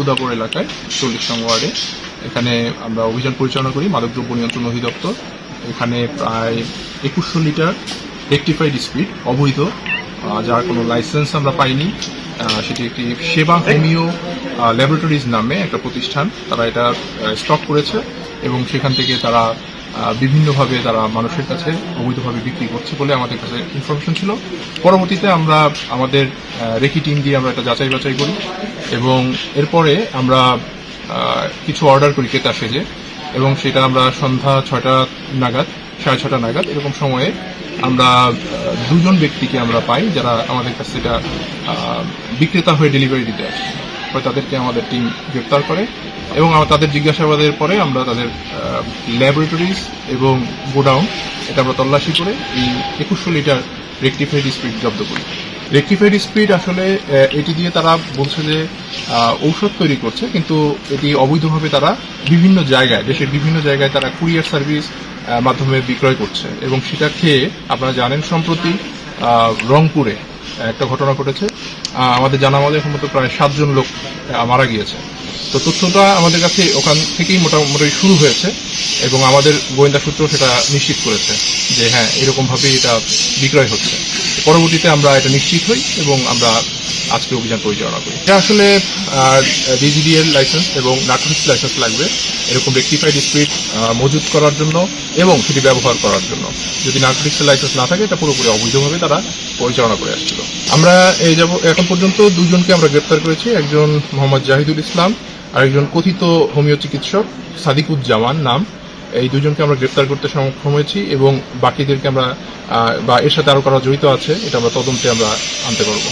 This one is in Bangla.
উদাপুর এলাকায় 40 নং ওয়ার্ডে। এখানে আমরা অভিযান পরিচালনা করি মাদকদ্রব্য নিয়ন্ত্রণ অধিদপ্তর। এখানে প্রায় 2100 লিটার রেকটিফাইড স্পিড অবৈধ, যার কোনো লাইসেন্স আমরা পাইনি। সেটি একটি সেবা হোমিও ল্যাবরেটরিজ নামে একটা প্রতিষ্ঠান, তারা এটা স্টক করেছে এবং সেখান থেকে তারা বিভিন্নভাবে তারা মানুষের কাছে অবৈধভাবে বিক্রি করছে বলে আমাদের কাছে ইনফরমেশন ছিল। পরবর্তীতে আমরা আমাদের রেকি টিম দিয়ে আমরা এটা যাচাই বাছাই করি এবং এরপরে আমরা কিছু অর্ডার করি ক্রেতা সেজে, এবং সেটা আমরা সন্ধ্যা 6টা নাগাদ, 6:30 নাগাদ এরকম সময়ে আমরা 2জন ব্যক্তিকে আমরা পাই যারা আমাদের কাছে এটা বিক্রেতা হয়ে ডেলিভারি দিতে আসে। পরে তাদেরকে আমাদের টিম গ্রেপ্তার করে এবং তাদের জিজ্ঞাসাবাদের পরে আমরা তাদের ল্যাবরেটরিজ এবং গোডাউন এটা আমরা তল্লাশি করে এই 2100 লিটার রেকটিফাইড স্পিড জব্দ করি। রেকটিফাইড স্পিড আসলে এটি দিয়ে তারা বলছে যে ঔষধ তৈরি করছে, কিন্তু এটি অবৈধভাবে তারা বিভিন্ন জায়গায়, দেশের বিভিন্ন জায়গায় তারা কুরিয়ার সার্ভিস মাধ্যমে বিক্রয় করছে এবং সেটা খেয়ে আপনারা জানেন সম্প্রতি রংপুরে একটা ঘটনা ঘটেছে। আমাদের জানা মতে সম্ভবত প্রায় 7 জন লোক মারা গিয়েছে। তো তথ্যটা আমাদের কাছে ওখান থেকেই মোটামুটি শুরু হয়েছে এবং আমাদের গোয়েন্দা সূত্র সেটা নিশ্চিত করেছে যে হ্যাঁ, এরকমভাবেই এটা বিক্রয় হচ্ছে। পরবর্তীতে আমরা এটা নিশ্চিত হই এবং আমরা আজকে অভিযান পরিচালনা করি। এটা আসলে ডিজিডিএল লাইসেন্স এবং নার্কোটিক্স লাইসেন্স লাগবে এরকম রেকটিফাইড স্পিড মজুত করার জন্য এবং সেটি ব্যবহার করার জন্য। যদি নার্কোটিক্সের লাইসেন্স না থাকে, এটা পুরোপুরি অবৈধভাবে তারা পরিচালনা করে আসছিল। আমরা এখন পর্যন্ত 2জনকে আমরা গ্রেপ্তার করেছি। একজন মোহাম্মদ জাহিদুল ইসলাম আর একজন কথিত হোমিও চিকিৎসক সাদিকুজ্জামান নাম। এই 2জনকে আমরা গ্রেপ্তার করতে সক্ষম হয়েছি এবং বাকিদেরকে আমরা বা এর সাথে আরো কারা জড়িত আছে এটা আমরা তদন্তে আমরা আনতে পারবো।